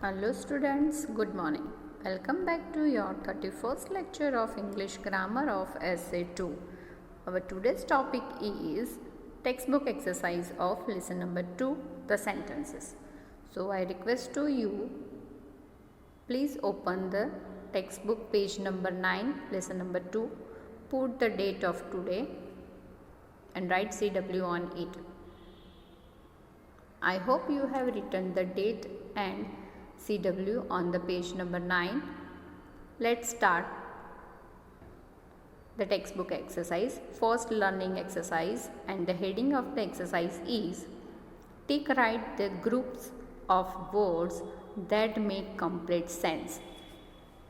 Hello students, good morning. Welcome back to your 31st lecture of English Grammar of Essay 2. Our today's topic is textbook exercise of lesson number 2, the sentences. So I request to you, please open the textbook page number 9, lesson number 2, put the date of today and write CW on it. I hope you have written the date and CW on the page number 9. Let's start the textbook exercise. First learning exercise, and the heading of the exercise is tick write the groups of words that make complete sense.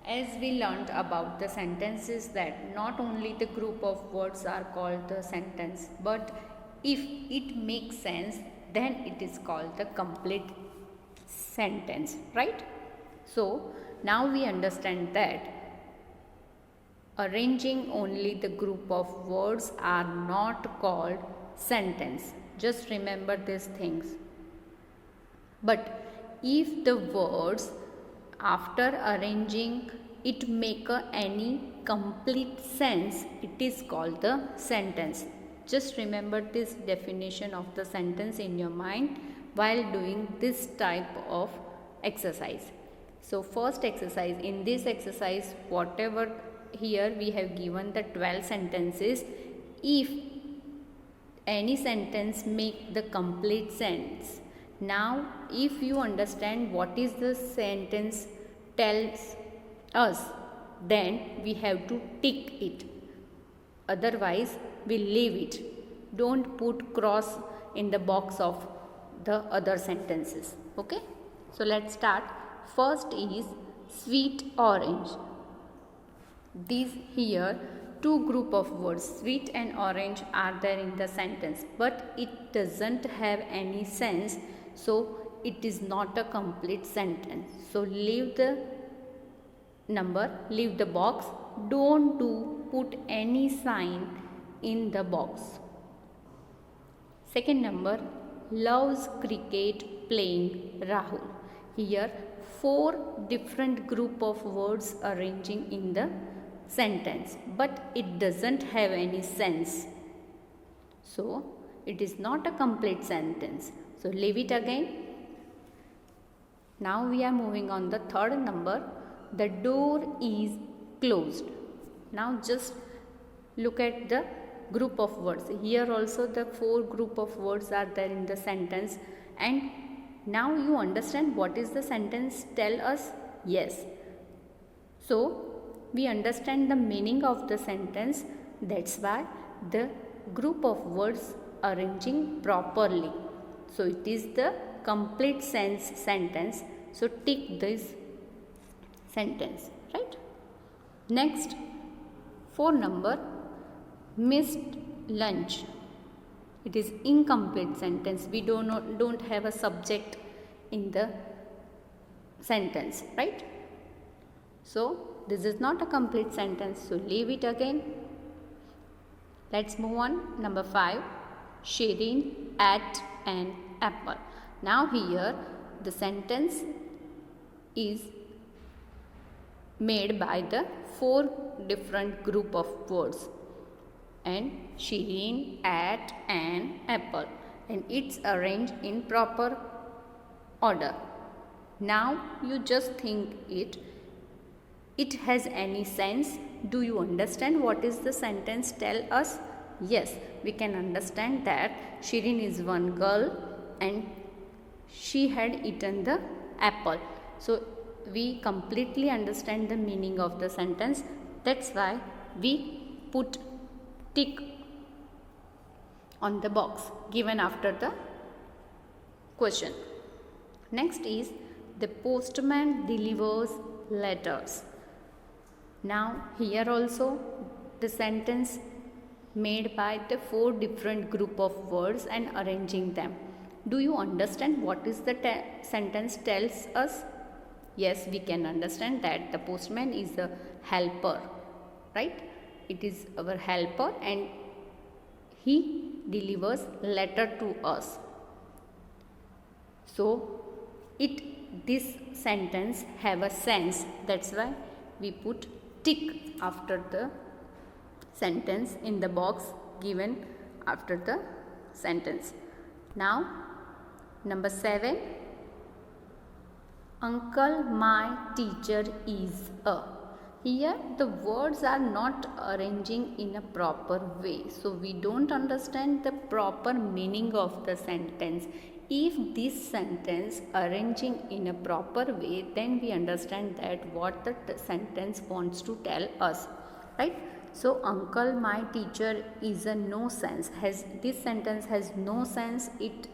As we learned about the sentences, that not only the group of words are called the sentence, but if it makes sense, then it is called the complete sentence, right? So now we understand that arranging only the group of words are not called sentence. Just remember these things. But if the words after arranging it make any complete sense, it is called the sentence. Just remember this definition of the sentence in your mind while doing this type of exercise. So first exercise, in this exercise whatever here we have given the 12 sentences, if any sentence make the complete sense. Now if you understand what is the sentence tells us, then we have to tick it, otherwise we leave it. Don't put cross in the box of the other sentences. Okay, so let's start. First is sweet orange. These here two group of words, sweet and orange, are there in the sentence, but it doesn't have any sense, so it is not a complete sentence. So leave the number, leave the box, don't put any sign in the box. Second number, loves cricket playing Rahul. Here 4 different group of words arranging in the sentence, but it doesn't have any sense, so it is not a complete sentence, so leave it again. Now we are moving on the third number, the door is closed. Now just look at the group of words. Here also the 4 group of words are there in the sentence, and now you understand what is the sentence tell us? Yes. So we understand the meaning of the sentence, that's why the group of words arranging properly. So it is the complete sense sentence. So tick this sentence, right? Next, 4 number, missed lunch. It is incomplete sentence. We don't have a subject in the sentence, right? So this is not a complete sentence, so leave it again. Let's move on. Number 5, Shireen ate an apple. Now here the sentence is made by the 4 different group of words, and Shireen ate an apple, and it's arranged in proper order. Now you just think it has any sense. Do you understand what is the sentence tell us? Yes, we can understand that Shireen is one girl and she had eaten the apple. So we completely understand the meaning of the sentence. That's why we put tick on the box given after the question. Next is the postman delivers letters. Now here also the sentence made by the 4 different group of words and arranging them. Do you understand what is the sentence tells us? Yes, we can understand that the postman is the helper, right? It is our helper and he delivers letter to us. So it this sentence have a sense, that's why we put tick after the sentence in the box given after the sentence. Now number 7, uncle my teacher is a. Here the words are not arranging in a proper way, so we don't understand the proper meaning of the sentence. If this sentence arranging in a proper way, then we understand that what the sentence wants to tell us, right? So uncle my teacher is a no sense. This sentence has no sense, it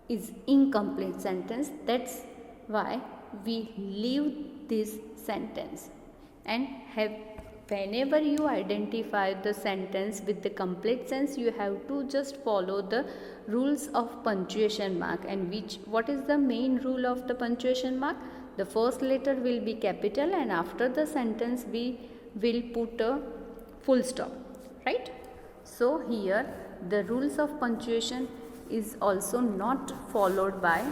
is incomplete sentence. That's why we leave this sentence. And whenever you identify the sentence with the complete sense, you have to just follow the rules of punctuation mark. And what is the main rule of the punctuation mark? The first letter will be capital, and after the sentence we will put a full stop, right? So here the rules of punctuation is also not followed by.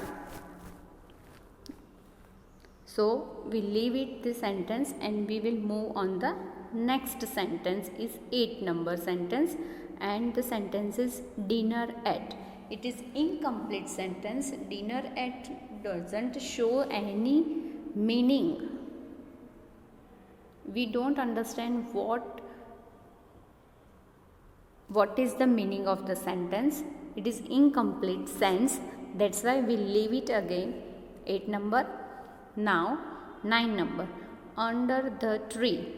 So we leave it the sentence and we will move on. The next sentence is 8 number sentence, and the sentence is dinner at. It is incomplete sentence. Dinner at doesn't show any meaning. We don't understand what is the meaning of the sentence. It is incomplete sense. That's why we leave it again. 8 number. Now 9 number, under the tree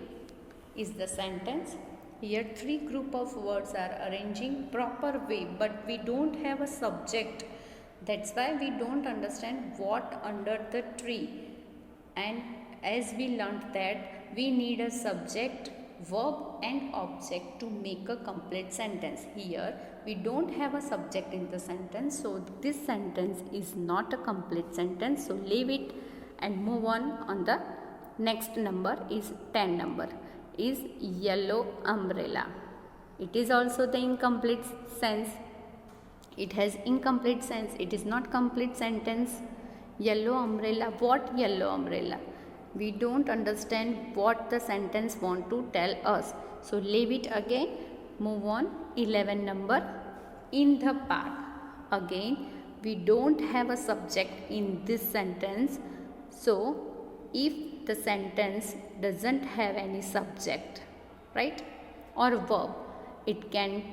is the sentence. Here 3 group of words are arranging proper way, but we don't have a subject. That's why we don't understand what under the tree. And as we learnt that we need a subject, verb and object to make a complete sentence. Here we don't have a subject in the sentence, so this sentence is not a complete sentence. So leave it and move on. The next number is 10 number, is yellow umbrella. It is also the incomplete sense. It has incomplete sense. It is not complete sentence. Yellow umbrella. What yellow umbrella? We don't understand what the sentence want to tell us. So leave it again. Move on. 11 number, in the park. Again we don't have a subject in this sentence. So if the sentence doesn't have any subject, right, or verb, it can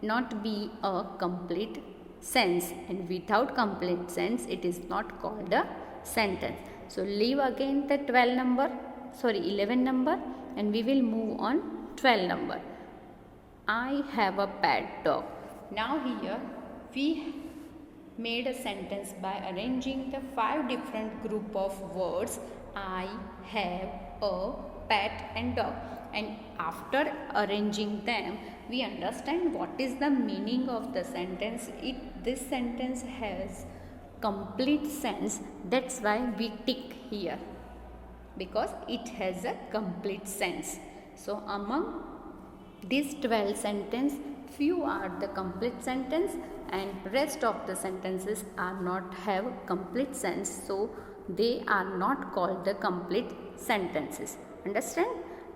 not be a complete sense, and without complete sense it is not called a sentence. So leave again the 11 number, and we will move on 12 number. I have a pet dog. Now here we made a sentence by arranging the 5 different group of words. I have a pet and dog, and after arranging them we understand what is the meaning of the sentence. This sentence has complete sense. That's why we tick here, because it has a complete sense. So among these 12 sentences, few are the complete sentence and rest of the sentences are not have complete sense, so they are not called the complete sentences. Understand?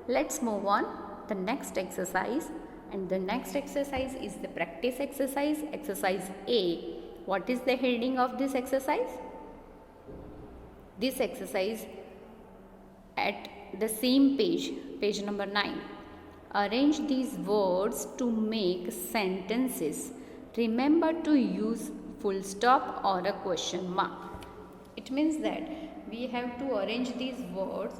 Let's move on the next exercise, and the next exercise is the practice exercise, exercise A. What is the heading of this exercise? This exercise at the same page number 9. Arrange these words to make sentences. Remember to use full stop or a question mark. It means that we have to arrange these words,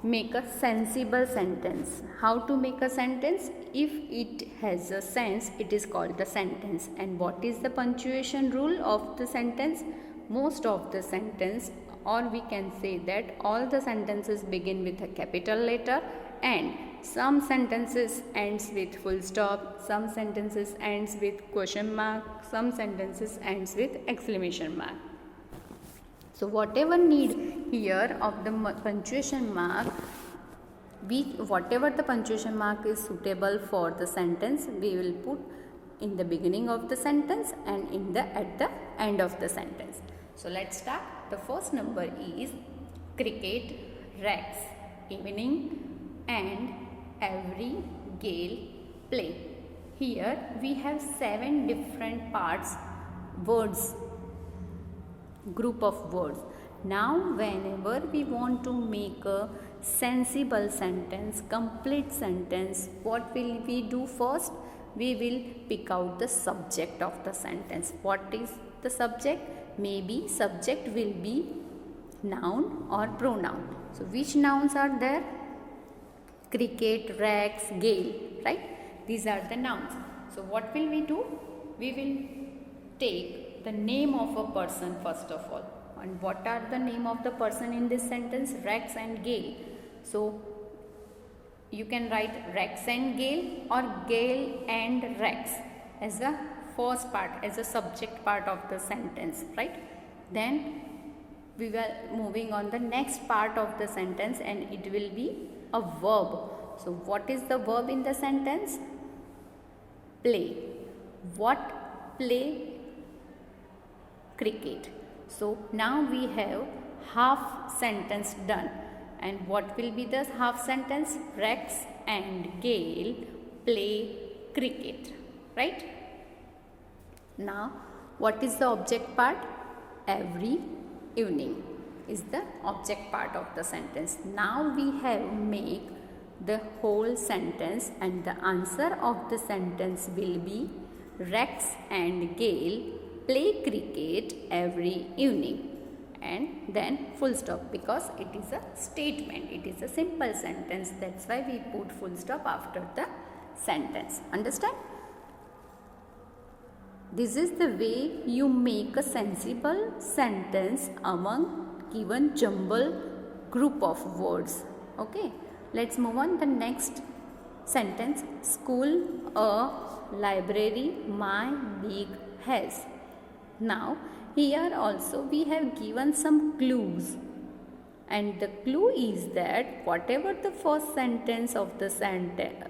make a sensible sentence. How to make a sentence? If it has a sense, it is called the sentence. And what is the punctuation rule of the sentence? Most of the sentence, or we can say that all the sentences begin with a capital letter, and some sentences ends with full stop, some sentences ends with question mark, some sentences ends with exclamation mark. So whatever need here of the punctuation mark, whatever the punctuation mark is suitable for the sentence, we will put in the beginning of the sentence and at the end of the sentence. So let's start. The first number is cricket, Rex, evening, and every gale play. Here we have 7 different parts, words, group of words. Now whenever we want to make a sensible sentence, complete sentence, what will we do first? We will pick out the subject of the sentence. What is the subject? Maybe subject will be noun or pronoun. So which nouns are there? Cricket, Rex, gale, right? These are the nouns. So what will we do? We will take the name of a person first of all. And what are the name of the person in this sentence? Rex and Gale. So you can write Rex and Gale or Gale and Rex as a first part, as a subject part of the sentence, right? Then we were moving on the next part of the sentence, and it will be a verb. So what is the verb in the sentence? Play. What play? Cricket. So now we have half sentence done. And what will be the half sentence? Rex and Gale play cricket, right? Now what is the object part? Every evening is the object part of the sentence. Now we have make the whole sentence, and the answer of the sentence will be Rex and Gale play cricket every evening, and then full stop, because it is a statement, it is a simple sentence. That's why we put full stop after the sentence. Understand? This is the way you make a sensible sentence among given jumble group of words. Okay, let's move on the next sentence. School, a library, my big house. Now here also we have given some clues, and the clue is that whatever the first sentence of the sentence,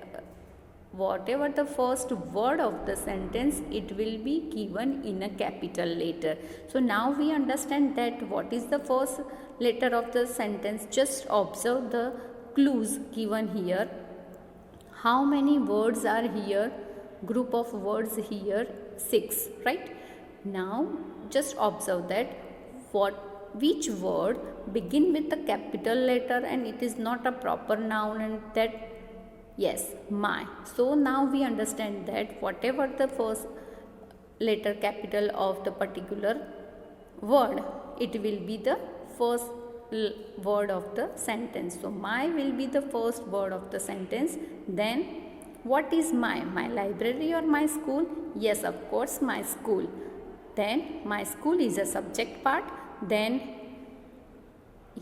whatever the first word of the sentence, it will be given in a capital letter. So now we understand that what is the first letter of the sentence. Just observe the clues given here. How many words are here? Group of words here 6, right? Now just observe that which word begin with a capital letter and it is not a proper noun, and that, yes, my. So now we understand that whatever the first letter capital of the particular word, it will be the first word of the sentence. So my will be the first word of the sentence. Then what is my? My library or my school? Yes, of course, my school. Then my school is a subject part. Then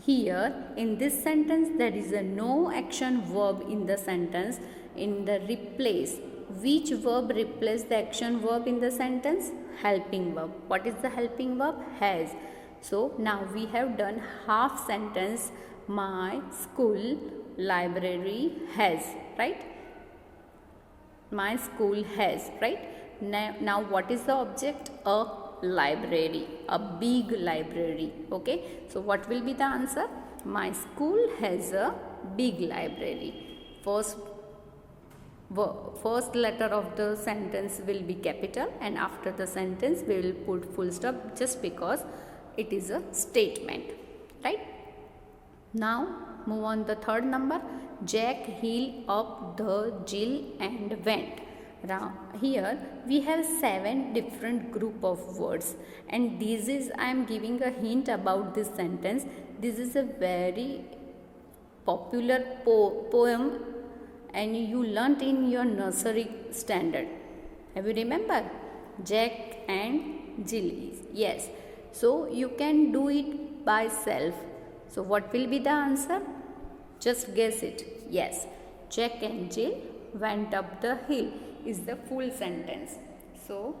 here in this sentence there is a no action verb in the sentence. In the replace, which verb replace the action verb in the sentence? Helping verb. What is the helping verb? Has. So now we have done half sentence. My school library has, right? My school has, right? Now what is the object? A library, a big library. Okay, so what will be the answer? My school has a big library. First letter of the sentence will be capital, and after the sentence we will put full stop, just because it is a statement, right? Now move on the third number. Jack heeled up the hill and went. Now here we have 7 different group of words, and this is, I am giving a hint about this sentence. This is a very popular poem, and you learnt in your nursery standard. Have you remember? Jack and Jill. Yes. So you can do it by self. So what will be the answer? Just guess it. Yes. Jack and Jill went up the hill is the full sentence. So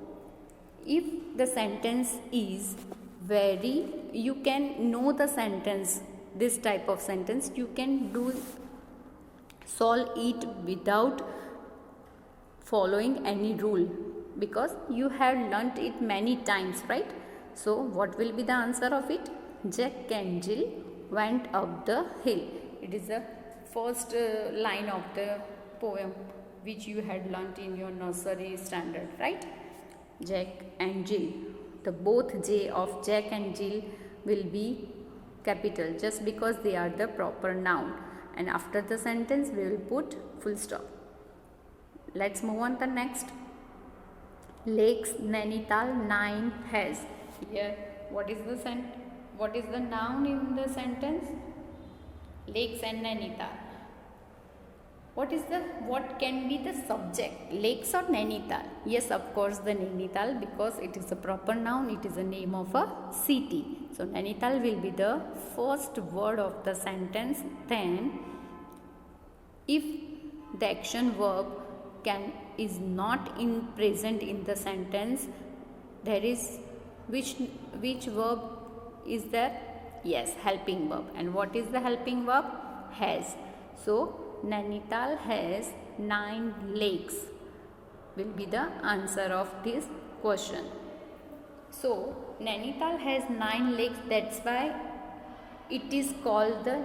if the sentence is very, you can know the sentence, this type of sentence, you can solve it without following any rule, because you have learnt it many times, right? So what will be the answer of it? Jack and Jill went up the hill. It is the first line of the poem which you had learnt in your nursery standard, right? Jack and Jill. The both J of Jack and Jill will be capital just because they are the proper noun, and after the sentence we will put full stop. Let's move on to the next. Lakes Nainital 9 has. Here what is the noun in the sentence? Lakes and Nainital. What can be the subject? Lakes or Nainital? Yes, of course the Nainital, because it is a proper noun, it is a name of a city. So Nainital will be the first word of the sentence. Then if the action verb is not in present in the sentence, there is which verb is there? Yes, helping verb. And what is the helping verb? Has. So Nainital has 9 lakes will be the answer of this question. So Nainital has 9 lakes, that's why it is called the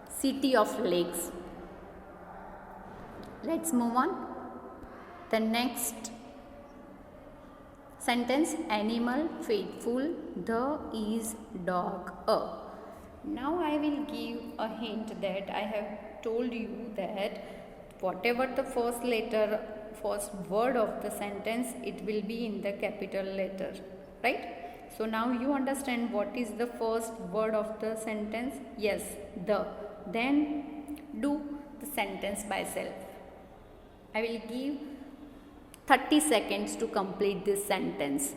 city of lakes. Let's move on. The next sentence, animal faithful, the is dog a. Now I will give a hint that I have told you that whatever the first word of the sentence, it will be in the capital letter, right? So now you understand what is the first word of the sentence. Yes, the. Then do the sentence by self. I will give 30 seconds to complete this sentence.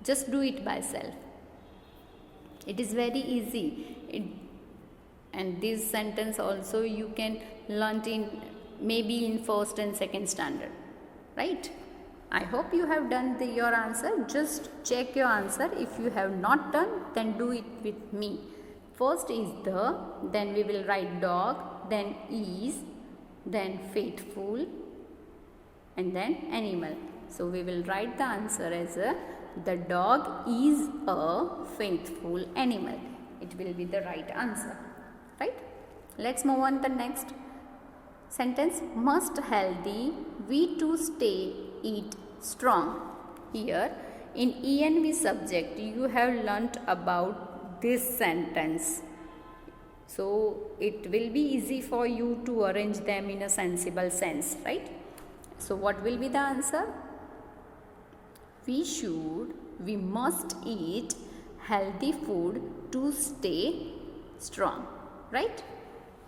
Just do it by self. It is very easy. And this sentence also you can learn in maybe in first and second standard, right? I hope you have done your answer. Just check your answer. If you have not done, then do it with me. First is the, then we will write dog, then is, then faithful, and then animal. So we will write the answer as the dog is a faithful animal. It will be the right answer, right? Let's move on to the next sentence. Must healthy, we to stay eat strong. Here in ENV subject you have learnt about this sentence. So it will be easy for you to arrange them in a sensible sense, right? So what will be the answer? We must eat healthy food to stay strong, right?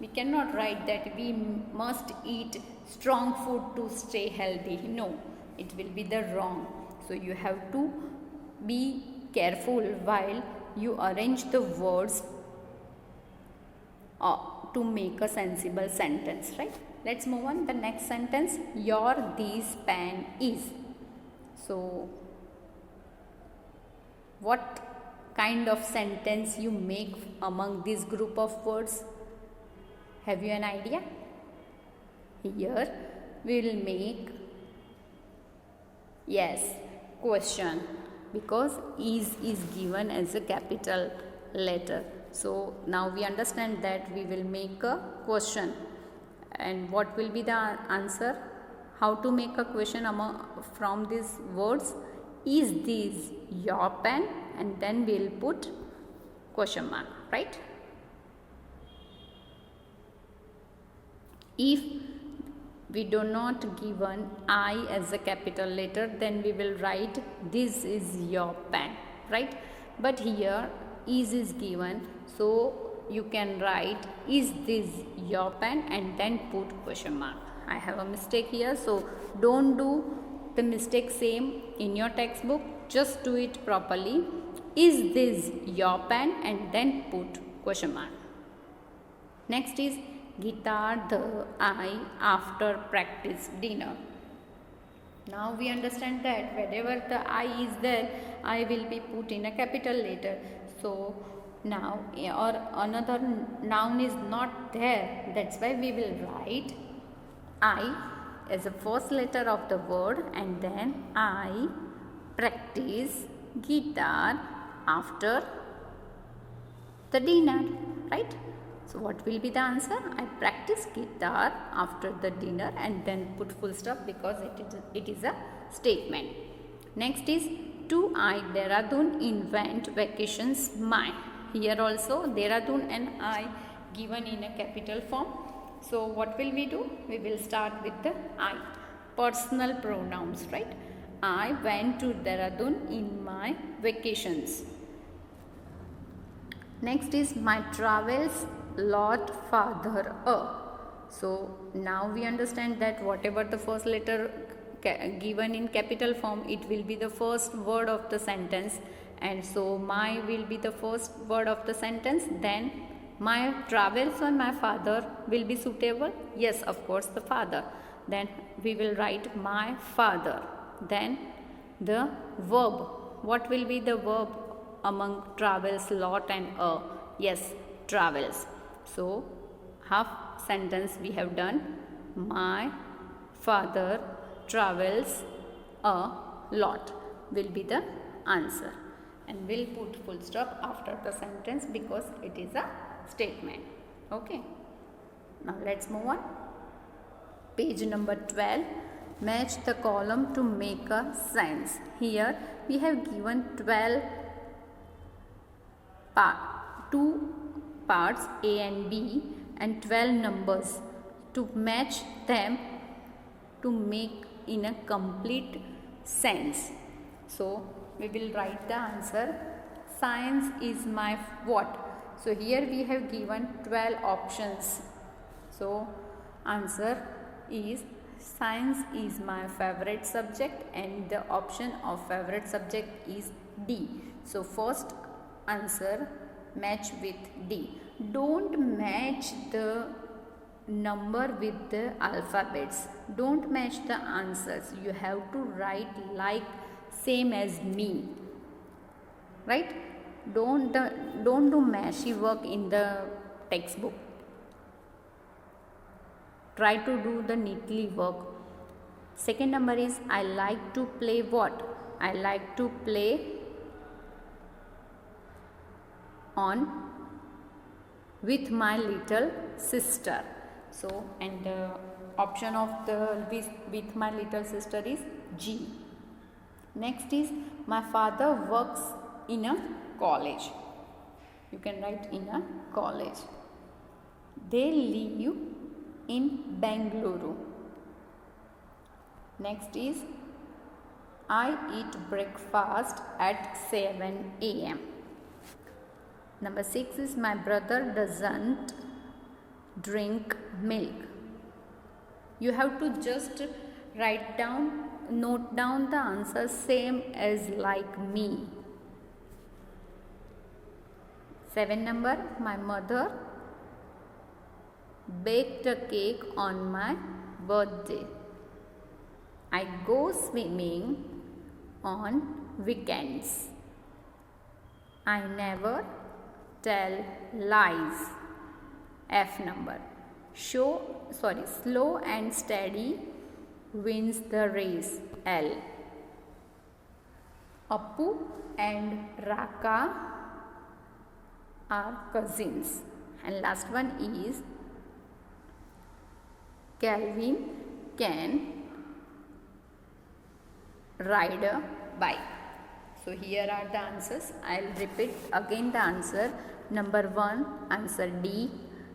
We cannot write that we must eat strong food to stay healthy. No, it will be the wrong. So you have to be careful while you arrange the words to make a sensible sentence, right? Let's move on. The next sentence, your this pen is. So what kind of sentence you make among this group of words? Have you an idea? Here we will make, yes, question, because is given as a capital letter. So now we understand that we will make a question. And what will be the answer? How to make a question from these words? Is this your pen? And then we will put question mark, right? If we do not given I as a capital letter, then we will write this is your pen, right? But here is given, so you can write is this your pen and then put question mark. I have a mistake here, so don't do the mistake same in your textbook. Just do it properly. Is this your pen and then put question mark. Next is guitar the I after practice dinner. Now we understand that wherever the I is there, I will be put in a capital letter. So now or another noun is not there, that's why we will write I as the first letter of the word and then I practice guitar after the dinner, right? So what will be the answer? I practice guitar after the dinner and then put full stop because it is a statement. Next is, to I Dehradun invent vacations my. Here also Dehradun and I given in a capital form. So what will we do? We will start with the I. Personal pronouns, right? I went to Dehradun in my vacations. Next is my travels lot farther a. So now we understand that whatever the first letter given in capital form, it will be the first word of the sentence, and so my will be the first word of the sentence. Then my travels on my father will be suitable. Yes, of course, the father. Then we will write my father. Then the verb. What will be the verb among travels, lot and a? Yes, travels. So half sentence we have done. My father travels a lot will be the answer, and we'll put full stop after the sentence because it is a statement. Okay, now let's move on. Page number 12. Match the column to make a sense. Here we have given 2 parts A and B and 12 numbers. To match them to make in a complete sense. So we will write the answer. Science is my what? So here we have given 12 options. So answer is science is my favorite subject, and the option of favorite subject is D. So first answer match with D. Don't match the number with the alphabets. Don't match the answers. You have to write like same as me, right? Don't do mashy work in the textbook. Try to do the neatly work. Second number is I like to play what? I like to play on with my little sister. So, and the option of the with my little sister is G. Next is my father works in a college. You can write in a college. They live in Bengaluru. Next is I eat breakfast at 7 a.m. Number 6 is my brother doesn't drink milk. You have to just note down the answer same as like me. 7 number, my mother baked a cake on my birthday. I go swimming on weekends. I never tell lies. F number. Slow and steady wins the race. L. Appu and Raka are cousins. And last one is Calvin can ride a bike. So here are the answers. I'll repeat again the answer. Number 1, answer D.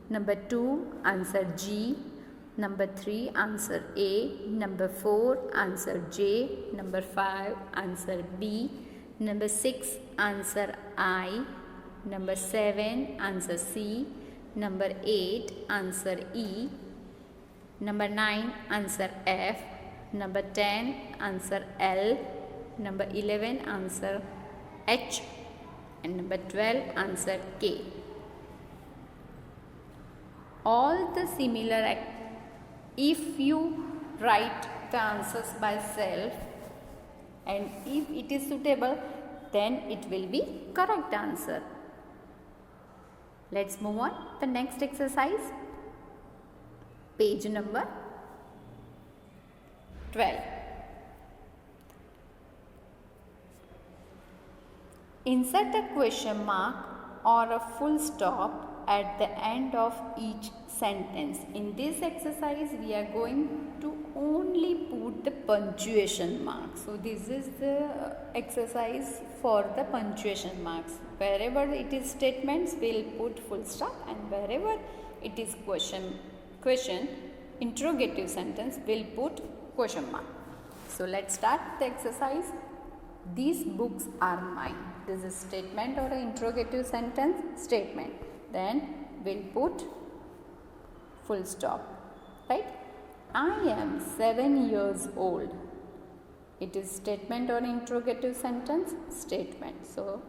Number 2, answer G. Number 3, answer A. Number 4, answer J. Number 5, answer B. Number 6, answer I. Number 7, answer C. Number 8, answer E. Number 9, answer F. Number 10, answer L. Number 11, answer H. And number 12, answer K. All the similar, if you write the answers by self and if it is suitable, then it will be correct answer. Let's move on. The next exercise, page number 12. Insert a question mark or a full stop at the end of each sentence. In this exercise, we are going to only put the punctuation marks. So this is the exercise for the punctuation marks. Wherever it is statements, we'll put full stop, and wherever it is question, interrogative sentence, we'll put question mark. So let's start the exercise. These books are mine. This is statement or an interrogative sentence. Statement. Then we'll put full stop. Right? I am 7 years old. It is statement or interrogative sentence. Statement. So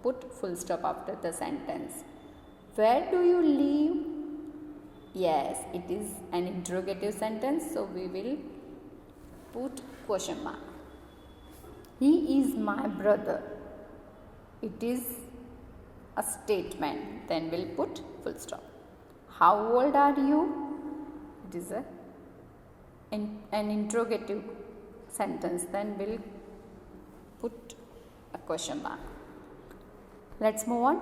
put full stop after the sentence. Where do you live? Yes, it is an interrogative sentence. So we will put question mark. He is my brother. It is a statement. Then we'll put full stop. How old are you? It is an interrogative sentence. Then we'll put a question mark. Let's move on.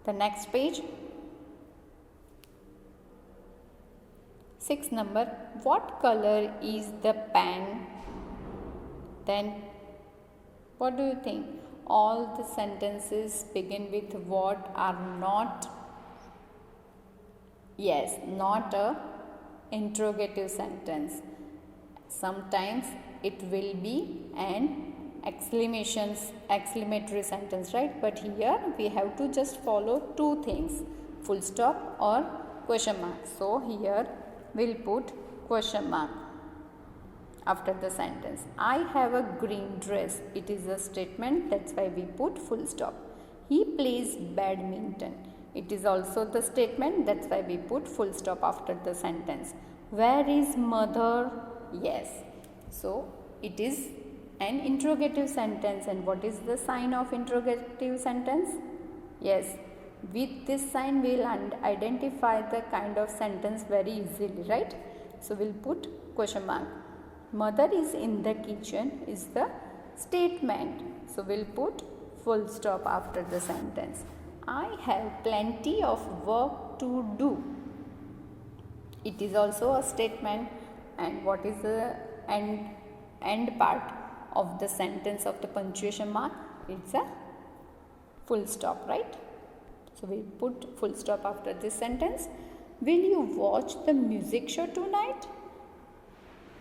The next page. 6 number. What color is the pen? Then what do you think? All the sentences begin with what are not, yes, not a interrogative sentence. Sometimes it will be an exclamatory sentence, right? But here we have to just follow two things, full stop or question mark. So here we'll put question mark after the sentence. I have a green dress. It is a statement. That's why we put full stop. He plays badminton. It is also the statement. That's why we put full stop after the sentence. Where is mother? Yes. So it is an interrogative sentence. And what is the sign of interrogative sentence? Yes. With this sign, we'll identify the kind of sentence very easily, right? So we'll put question mark. Mother is in the kitchen is the statement. So we'll put full stop after the sentence. I have plenty of work to do. It is also a statement. And what is the end part of the sentence of the punctuation mark? It's a full stop, right? So we put full stop after this sentence. Will you watch the music show tonight?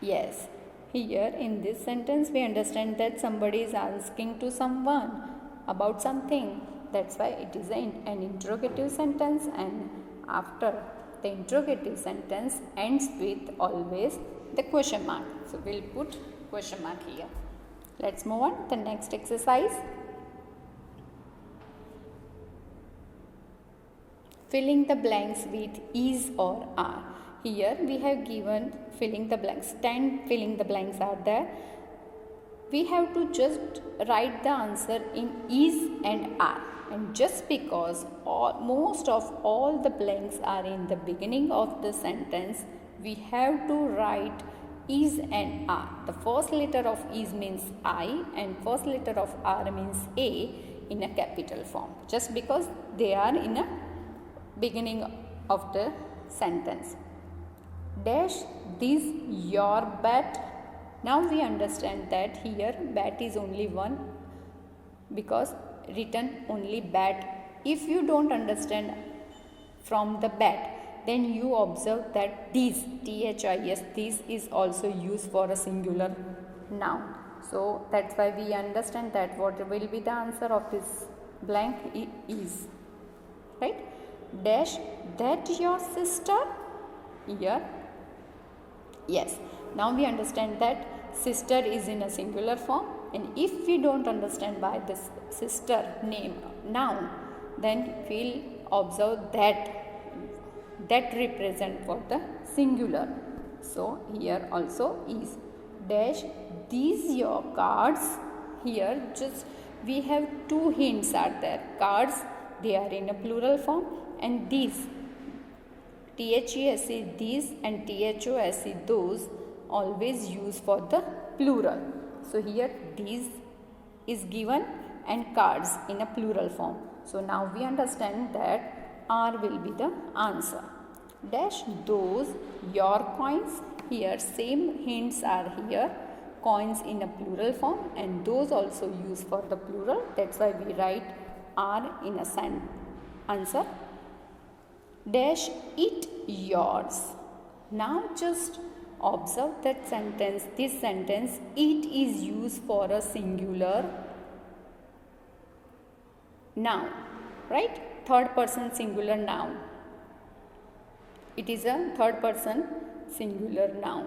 Yes. Here in this sentence we understand that somebody is asking to someone about something. That's why it is an interrogative sentence, and after the interrogative sentence ends with always the question mark. So we'll put question mark here. Let's move on to the next exercise. Filling the blanks with is or are. Here we have given filling the blanks. 10 filling the blanks are there. We have to just write the answer in is and are. And just because most of all the blanks are in the beginning of the sentence, we have to write is and are. The first letter of is means I and first letter of are means A in a capital form. Just because they are in a beginning of the sentence. Dash this your bat. Now we understand that here bat is only one because written only bat. If you don't understand from the bat, then you observe that this, THIS, this is also used for a singular noun. So that's why we understand that what will be the answer of this blank is, right? Dash that your sister? Here, yes. Now we understand that sister is in a singular form, and if we don't understand by this sister name noun, then we'll observe that represent for the singular. So here also is dash these your cards. Here just we have two hints are there. Cards, they are in a plural form, and these, THESE these and THOSE those, always used for the plural. So here these is given and cards in a plural form. So now we understand that R will be the answer. Dash those your coins. Here same hints are here. Coins in a plural form, and those also used for the plural. That's why we write R in a answer. Dash it yours. Now just observe that sentence. This sentence, it is used for a singular noun, right? Third person singular noun. It is a third person singular noun.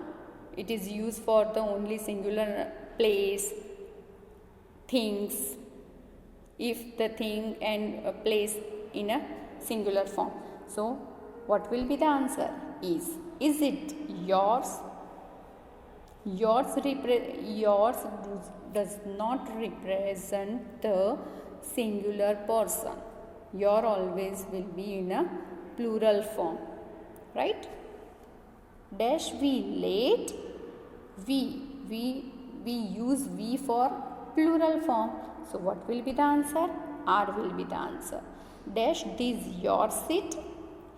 It is used for the only singular place, things, if the thing and place in a singular form. So what will be the answer? Is it yours? Yours does not represent the singular person. Your always will be in a plural form, right? Dash we late. We use we for plural form. So what will be the answer? R will be the answer. Dash this your seat.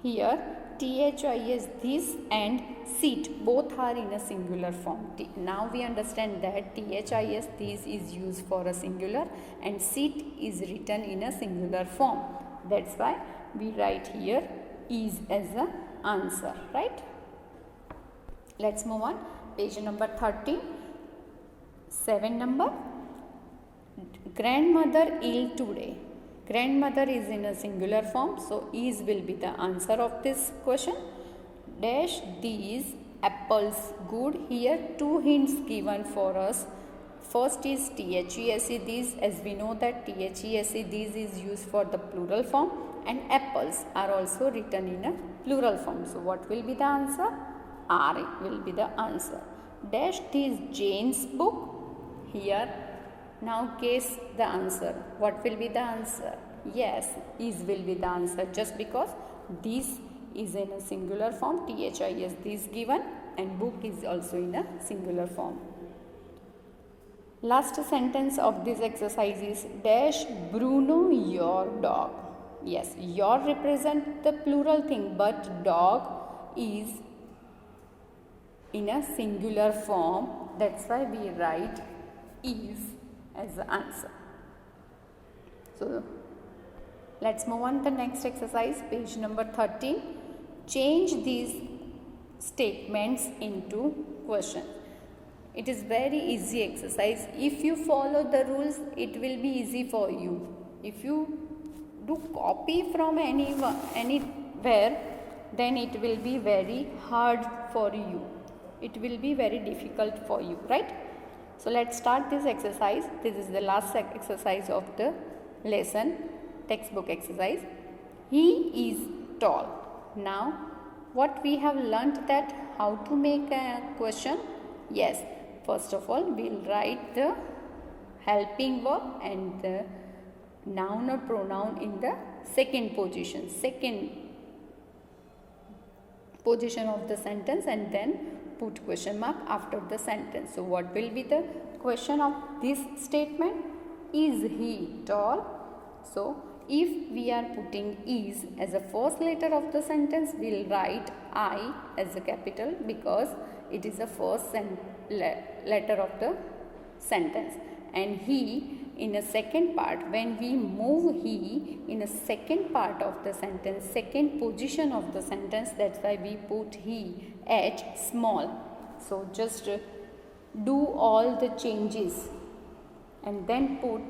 Here THIS this and seat both are in a singular form. Now we understand that THIS this is used for a singular and seat is written in a singular form. That's why we write here is as a answer, right? Let's move on. Page number 13. 7 number. Grandmother ill today. Grandmother is in a singular form, so is will be the answer of this question. Dash these apples good. Here two hints given for us. First is THESE these, as we know that THESE these is used for the plural form, and apples are also written in a plural form. So what will be the answer? R will be the answer. Dash this Jane's book. Here now guess the answer. What will be the answer? Yes, is will be the answer, just because this is in a singular form, THIS this given, and book is also in a singular form. Last sentence of this exercise is dash Bruno your dog. Yes, your represent the plural thing, but dog is in a singular form. That's why we write is as the answer. So let's move on to the next exercise, page number 13. Change these statements into questions. It is very easy exercise. If you follow the rules, it will be easy for you. If you do copy from anywhere, then it will be very hard for you. It will be very difficult for you, right? So let's start this exercise. This is the last exercise of the lesson, textbook exercise. He is tall. Now what we have learnt that how to make a question. Yes, first of all we'll write the helping verb and the noun or pronoun in the second position of the sentence, and then put question mark after the sentence. So what will be the question of this statement? Is he tall? So if we are putting is as a first letter of the sentence, we'll write I as a capital because it is the first letter of the sentence, and he in a second part. When we move he in a second part of the sentence, second position of the sentence, that's why we put he at small. So just do all the changes and then put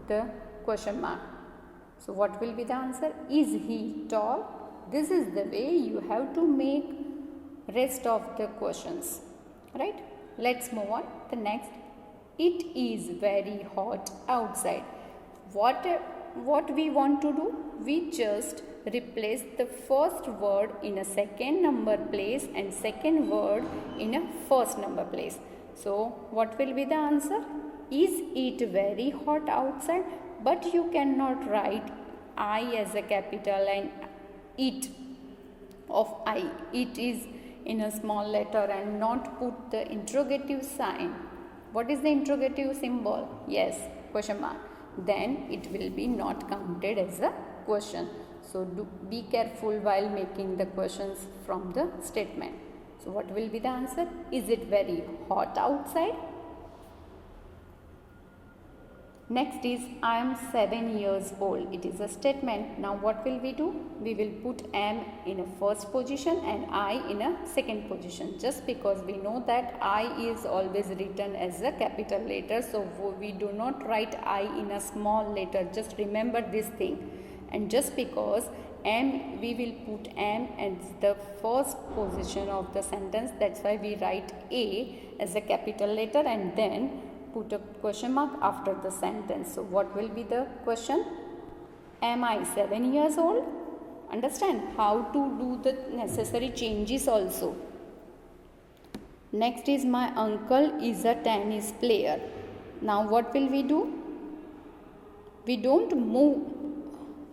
the question mark. So what will be the answer? Is he tall? This is the way you have to make rest of the questions, right? Let's move on. The next, it is very hot outside. What we want to do? We just replace the first word in a second number place and second word in a first number place. So what will be the answer? Is it very hot outside? But you cannot write I as a capital and it of I. It is in a small letter and not put the interrogative sign. What is the interrogative symbol? Yes, question mark. then it will be not counted as a question. So be careful while making the questions from the statement. So what will be the answer? Is it very hot outside? Next is I am 7 years old. It is a statement. Now what will we do? We will put am in a first position and I in a second position, just because we know that I is always written as a capital letter. So we do not write I in a small letter. Just remember this thing. And just because am, we will put am as the first position of the sentence. That's why we write A as a capital letter and then put a question mark after the sentence. So what will be the question? Am I 7 years old? Understand how to do the necessary changes also. Next is my uncle is a tennis player. Now what will we do? We don't move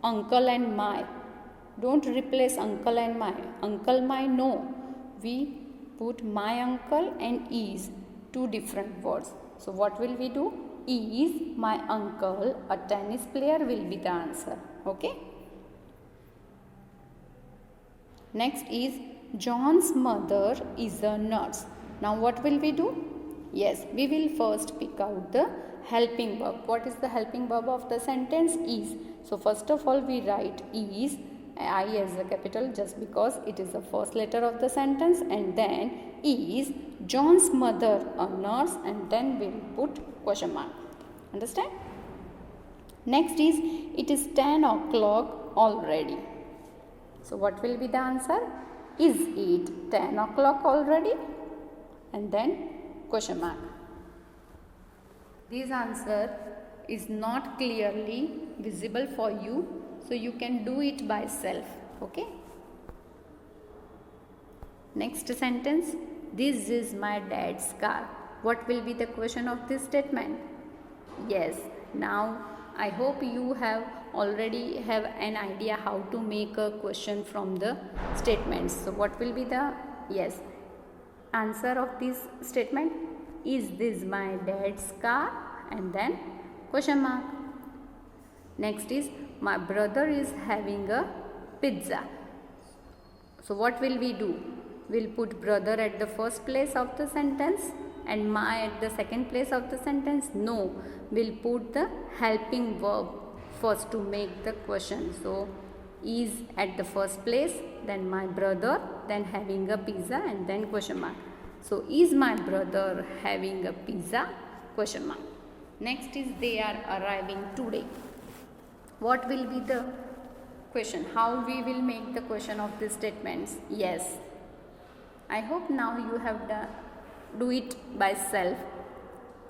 uncle and my. Don't replace uncle and my. Uncle, my, no. We put my uncle and is, two different words. So what will we do? Is my uncle a tennis player will be the answer. Okay. Next is John's mother is a nurse. Now what will we do? Yes, we will first pick out the helping verb. What is the helping verb of the sentence? Is. So first of all we write is, I as a capital, just because it is the first letter of the sentence, and then is John's mother a nurse, and then we will put question mark. Understand? Next is it is 10 o'clock already. So what will be the answer? Is it 10 o'clock already? And then question mark. This answer is not clearly visible for you, so you can do it by self. Okay. Next sentence. This is my dad's car. What will be the question of this statement? Yes. Now I hope you have already have an idea how to make a question from the statements. So what will be the answer of this statement? Is this my dad's car? And then question mark. Next is my brother is having a pizza. So what will we do? We'll put brother at the first place of the sentence and my at the second place of the sentence. No, we'll put the helping verb first to make the question. So is at the first place, then my brother, then having a pizza, and then question mark. So is my brother having a pizza? Question mark. Next is they are arriving today. What will be the question? How we will make the question of these statements? Yes, I hope now you have do it by self.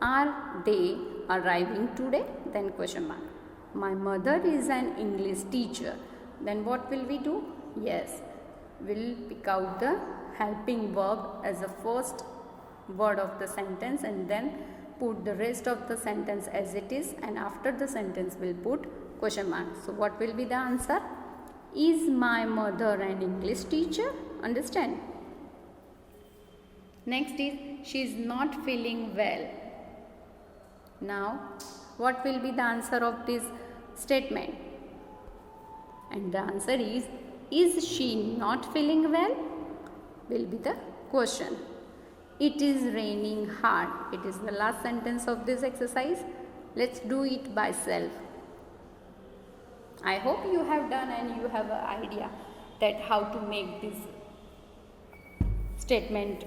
Are they arriving today? Then question mark. My mother is an English teacher. Then what will we do? Yes, we'll pick out the helping verb as the first word of the sentence and then put the rest of the sentence as it is, and after the sentence we'll put question mark. So what will be the answer? Is my mother an English teacher? Understand? Next is she is not feeling well. Now what will be the answer of this statement? And the answer is she not feeling well? Will be the question. It is raining hard. It is the last sentence of this exercise. Let's do it by self. I hope you have done and you have an idea that how to make this statement,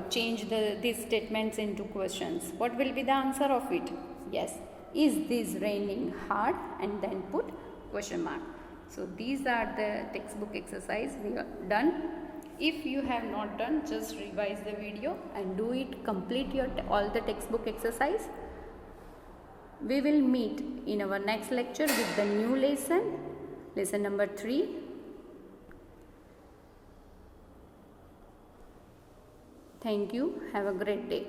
change these statements into questions. What will be the answer of it? Yes, is this raining hard? And then put question mark. So these are the textbook exercise we are done. If you have not done, just revise the video and do it, complete your all the textbook exercise. We will meet in our next lecture with the new lesson number 3. Thank you. Have a great day.